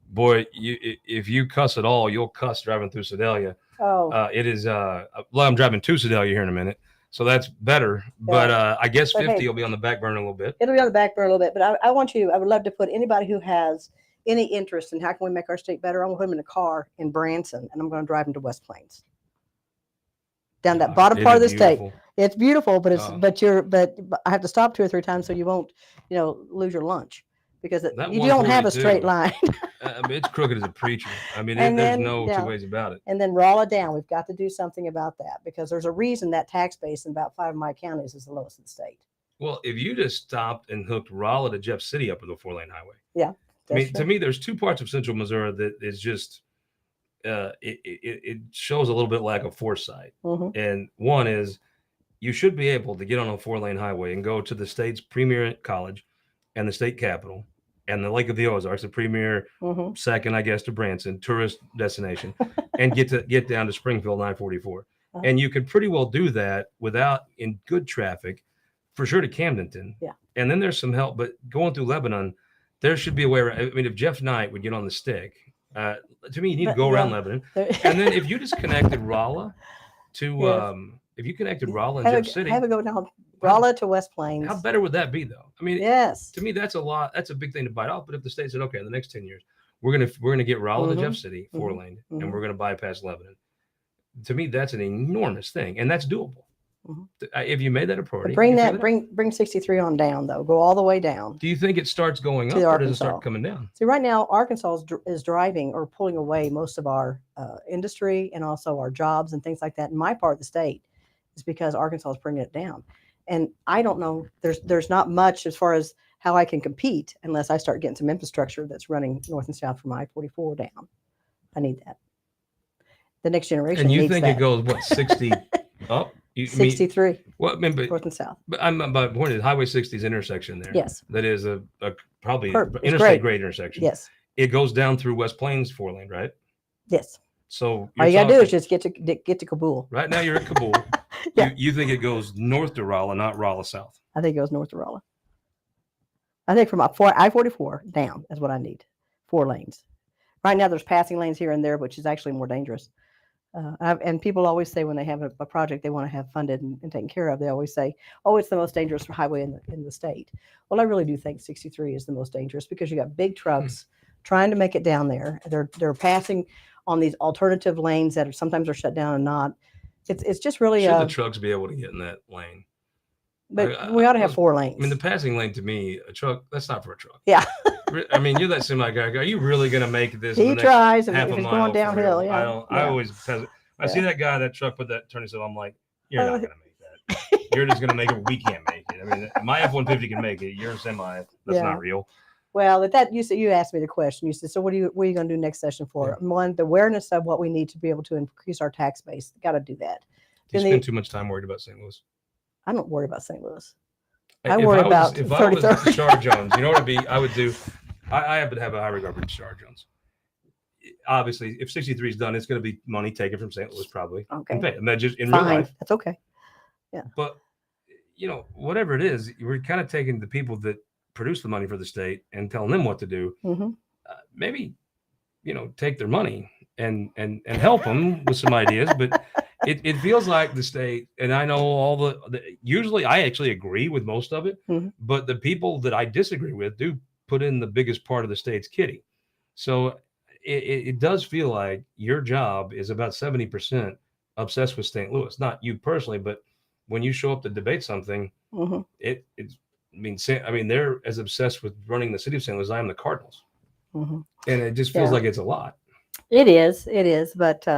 boy, if you cuss at all, you'll cuss driving through Sedalia. Oh, it is. Well, I'm driving to Sedalia here in a minute. So that's better. But I guess But 50 hey, will be on the back burner a little bit. It'll be on the back burner a little bit. But I would love to put anybody who has any interest in how can we make our state better, I'm going to put them in a car in Branson, and I'm going to drive them to West Plains. Down that bottom Isn't part of it the state. beautiful? It's beautiful, but Oh. but I have to stop 2 or 3 times so you won't, lose your lunch, because That you don't have a 142, straight line. I mean, it's crooked as a preacher. I mean, And there's then, no yeah. two ways about it. And then Rolla down. We've got to do something about that, because there's a reason that tax base in about 5 of my counties is the lowest in the state. Well, if you just stopped and hooked Rolla to Jeff City up with a 4-lane highway. Yeah. I mean, to me, there's 2 parts of Central Missouri that is just, it shows a little bit lack of foresight. Mm-hmm. And one is, you should be able to get on a 4-lane highway and go to the state's premier college and the state capitol and the Lake of the Ozarks, the premier, Mm-hmm. second, I guess, to Branson, tourist destination, and get down to Springfield 944. Uh-huh. And you could pretty well do that without in good traffic, for sure, to Camdenton. Yeah. And then there's some help, but going through Lebanon, there should be a way around. I mean, if Jeff Knight would get on the stick, to me, you need to go around Lebanon. And then if you just connected Rolla to, Yes. if you connected Rolla and Jeff City, have it go down Rolla to West Plains. how better would that be, though? I mean, yes. To me, that's a lot. That's a big thing to bite off. But if the state said, okay, in the next 10 years, we're gonna get Rolla to Jeff City 4-lane, and we're gonna bypass Lebanon. To me, that's an enormous thing, and that's doable. If you made that a priority, bring 63 on down, though. Go all the way down. Do you think it starts going up, or does it start coming down? See, right now, Arkansas is driving or pulling away most of our industry and also our jobs and things like that. In my part of the state, is because Arkansas is bringing it down, and I don't know. There's not much as far as how I can compete unless I start getting some infrastructure that's running north and south from I-44 down. I need that. The next generation. And you needs think that. it goes what 60 up? 63. Well, I mean, but north and south. But I'm about point is Highway 60's intersection there. Yes. That is a probably interstate grade intersection. Yes. It goes down through West Plains 4-lane, right? Yes. So all you gotta do is just get to Kabul. Right now you're at Kabul. Yeah. You think it goes north to Rolla, not Rolla south? I think it goes north to Rolla. I think from I-44 down is what I need. 4 lanes. Right now there's passing lanes here and there, which is actually more dangerous. And people always say when they have a project they want to have funded and taken care of, they always say, oh, it's the most dangerous highway in the state. Well, I really do think 63 is the most dangerous, because you got big trucks trying to make it down there. They're passing on these alternative lanes that sometimes are shut down and not. It's just really. Should the trucks be able to get in that lane? But we ought to have 4 lanes. I mean, the passing lane to me, a truck, that's not for a truck. Yeah. I mean, you're that semi guy. Are you really going to make this? He tries, and if he's going downhill. Yeah. I always, I see that guy, that truck with that turning signal. I'm like, you're not going to make that. You're just going to make it. We can't make it. I mean, my F-150 can make it. You're a semi. That's not real. Well, you asked me the question. You said, so what are you going to do next session for? Yeah. One, the awareness of what we need to be able to increase our tax base. Got to do that. Do you spend too much time worried about St. Louis? I don't worry about St. Louis. I worry about if I was Shar Jones, you know what I would do? I happen to have a high regard for Shar Jones. Obviously, if 63 is done, it's going to be money taken from St. Louis, probably. Okay. And that just in real life. That's okay. Yeah. But whatever it is, we're kind of taking the people that produce the money for the state and telling them what to do. Maybe, take their money and help them with some ideas, but. It feels like the state, and I know all usually I actually agree with most of it, but the people that I disagree with do put in the biggest part of the state's kitty. So it does feel like your job is about 70% obsessed with St. Louis, not you personally, but when you show up to debate something, they're as obsessed with running the city of St. Louis as I am the Cardinals. And it just feels like it's a lot. It is, but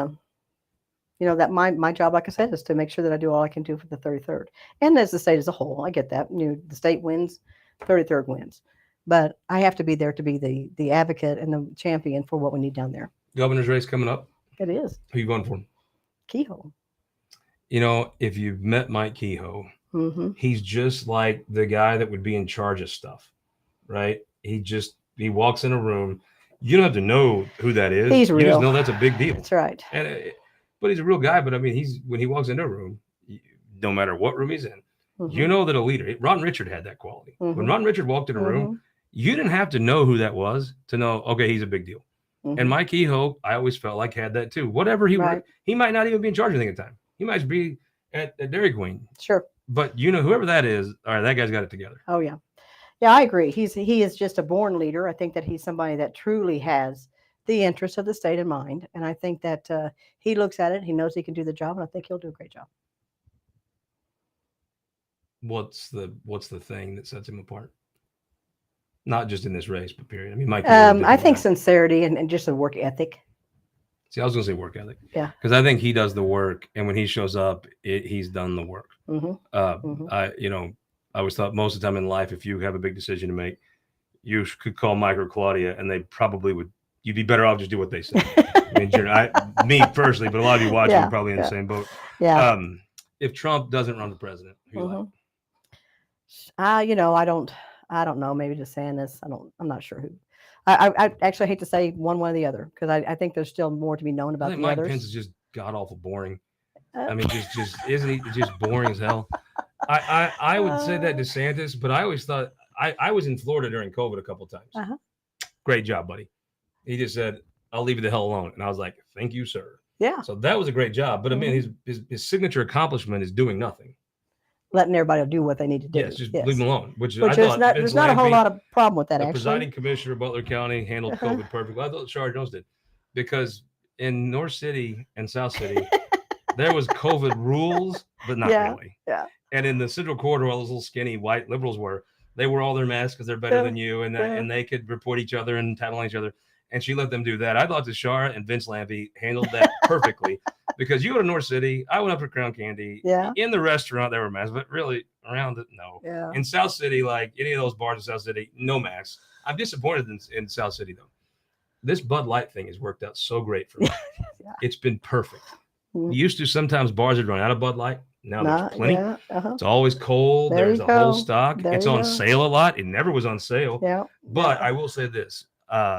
that my job, like I said, is to make sure that I do all I can do for the 33rd, and as the state as a whole. I get that. The state wins, 33rd wins, but I have to be there to be the advocate and the champion for what we need down there. Governor's race coming up. It is. Who you going for? Kehoe. If you've met Mike Kehoe, he's just like the guy that would be in charge of stuff, right? He walks in a room. You don't have to know who that is. He's real. You just know that's a big deal. That's right. But he's a real guy. But I mean, when he walks into a room, no matter what room he's in, you know that a leader. Ron Richard had that quality. When Ron Richard walked in a room, you didn't have to know who that was to know, okay, he's a big deal. And Mike Kehoe, I always felt like had that too. Whatever he might not even be in charge of anything at the time. He might be at Dairy Queen. Sure. But whoever that is, all right, that guy's got it together. Oh yeah. Yeah, I agree. He is just a born leader. I think that he's somebody that truly has the interests of the state in mind, and I think that he looks at it. He knows he can do the job, and I think he'll do a great job. What's the thing that sets him apart? Not just in this race, but period. I mean, Mike. I think sincerity and just a work ethic. See, I was going to say work ethic. Yeah. Because I think he does the work, and when he shows up, he's done the work. I always thought most of the time in life, if you have a big decision to make, you could call Mike or Claudia, and they probably would. You'd be better off just do what they say. I mean, me personally, but a lot of you watching are probably in the same boat. Yeah. If Trump doesn't run for president, who you like? I don't know. Maybe just saying this. I'm not sure who. I actually hate to say one or the other because I think there's still more to be known about I think the Mike others. Pence is just god awful boring. I mean, just isn't he just boring as hell? I would say that DeSantis, but I always thought I was in Florida during COVID a couple of times. Uh-huh. Great job, buddy. He just said, "I'll leave you the hell alone," and I was like, "Thank you, sir." Yeah. So that was a great job. But I mean, his signature accomplishment is doing nothing. Letting everybody do what they need to do. Yes, just leave them alone. Which I thought there's not a whole lot of problem with that. The Actually, presiding commissioner of Butler County handled COVID perfectly. I thought Shar Jones did, because in North City and South City there was COVID rules, but not really. Yeah. And in the Central Corridor, all those little skinny white liberals they wore all their masks because they're better than you, and they could report each other and tattle on each other. And she let them do that. I thought Tashara and Vince Lampy handled that perfectly, because you go to North City, I went up to Crown Candy. Yeah. In the restaurant, there were masks, but really around it, no. Yeah. In South City, like any of those bars in South City, no masks. I'm disappointed in South City, though. This Bud Light thing has worked out so great for me. Yeah. It's been perfect. Used to sometimes bars would run out of Bud Light. Now there's plenty. Yeah. Uh-huh. It's always cold. There's a whole stock. It's on sale a lot. It never was on sale. Yeah. But I will say this.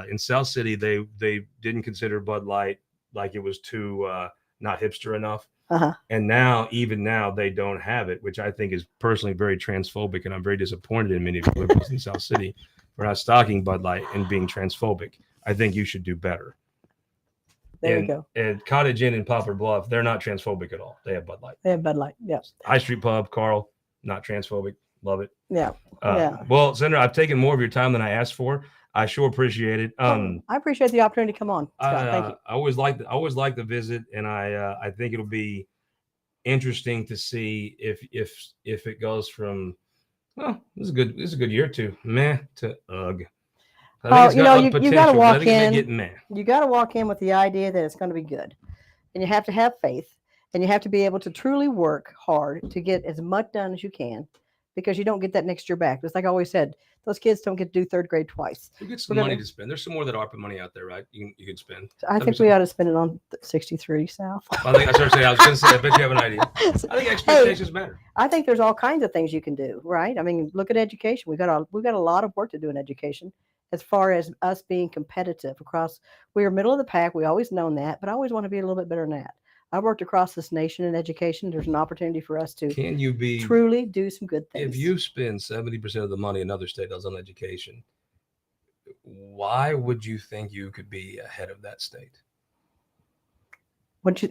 In South City, they didn't consider Bud Light like it was too not hipster enough. Uh-huh. And even now, they don't have it, which I think is personally very transphobic. And I'm very disappointed in many of the liberals in South City for not stocking Bud Light and being transphobic. I think you should do better. There you go. And Cottage Inn and Poplar Bluff, they're not transphobic at all. They have Bud Light. They have Bud Light. Yes. High Street Pub, Carl, not transphobic. Love it. Yeah. Well, Senator, I've taken more of your time than I asked for. I sure appreciate it. I appreciate the opportunity to come on, Scott. Thank you. I always like the visit, and I think it'll be interesting to see if it goes from, well, this is a good year to meh to ugh. You got to walk in. You got to walk in with the idea that it's going to be good, and you have to have faith, and you have to be able to truly work hard to get as much done as you can, because you don't get that next year back. It's like I always said, those kids don't get to do third grade twice. You get some money to spend. There's some more that ARPA money out there, right? You could spend. I think we ought to spend it on 63 South. I was going to say, I bet you have an idea. I think expectations matter. I think there's all kinds of things you can do, right? I mean, look at education. We've got a lot of work to do in education, as far as us being competitive across. We are middle of the pack. We always known that, but I always want to be a little bit better than that. I worked across this nation in education. There's an opportunity for us to truly do some good things. If you spend 70% of the money another state does on education, why would you think you could be ahead of that state?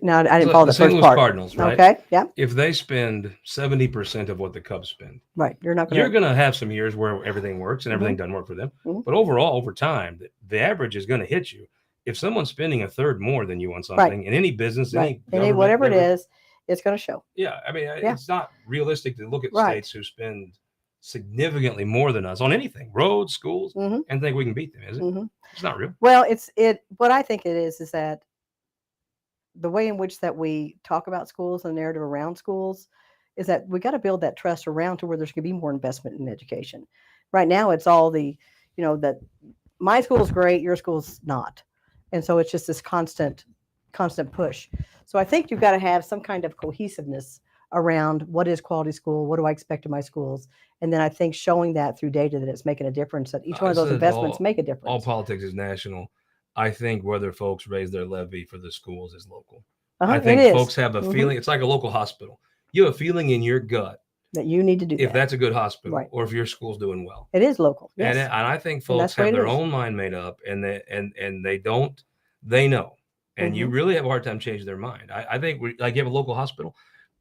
Now, I didn't follow the St. first Louis part. Cardinals, right? Okay, yeah. If they spend 70% of what the Cubs spend, right, you're going to have some years where everything works and everything doesn't work for them. Mm-hmm. But overall, over time, the average is going to hit you. If someone's spending a third more than you on something in any business, any whatever it is, it's going to show. Yeah, I mean, it's not realistic to look at states who spend significantly more than us on anything, roads, schools, and think we can beat them. Is it? Mm-hmm. It's not real. Well, what I think it is that the way in which that we talk about schools and the narrative around schools is that we got to build that trust around to where there's going to be more investment in education. Right now, it's all that my school's great, your school's not. And so it's just this constant push. So I think you've got to have some kind of cohesiveness around what is quality school, what do I expect of my schools, and then I think showing that through data that it's making a difference, that each one of those investments make a difference. All politics is national. I think whether folks raise their levy for the schools is local. I think folks have a feeling. It's like a local hospital. You have a feeling in your gut that you need to do if that's a good hospital, or if your school's doing well. It is local. Yes. And I think folks have their own mind made up, and they know. And you really have a hard time changing their mind. I think you have a local hospital.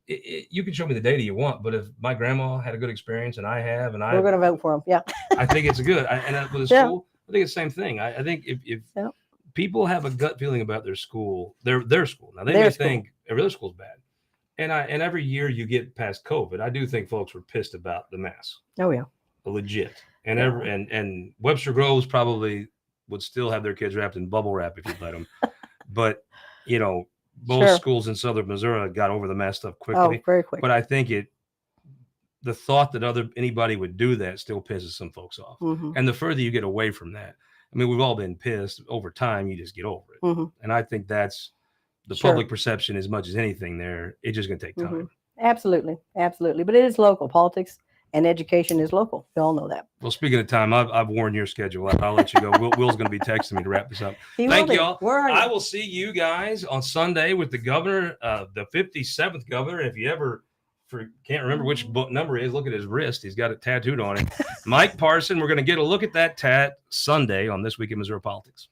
you can show me the data you want, but if my grandma had a good experience and I have, and We're going to vote for them. Yeah. I think it's good. With the Yeah. school, I think it's the same thing. I think if Yeah. people have a gut feeling about their school, their school. Now they Their may school. think every other school's bad. And every year you get past COVID, I do think folks were pissed about the masks. Oh yeah. Legit. And Yeah. and Webster Groves probably would still have their kids wrapped in bubble wrap if you'd let them. But you know, most Sure. schools in southern Missouri got over the mask stuff Oh, quickly. very quick. But I think the thought that anybody would do that still pisses some folks off. Mm-hmm. And the further you get away from that, I mean, we've all been pissed. Over time, you just get over it. Mm-hmm. And I think that's the Sure. public perception as much as anything there. It's just going to take time. Mm-hmm. Absolutely. Absolutely. But it is local. Politics and education is local. We all know that. Well, speaking of time, I've warned your schedule. I'll let you go. Will's going to be texting me to wrap this up. Thank you all. Where are you? I will see you guys on Sunday with the governor, the 57th governor. If you ever can't remember which number it is, look at his wrist. He's got it tattooed on it. Mike Parson. We're going to get a look at that tat Sunday on This Week in Missouri Politics.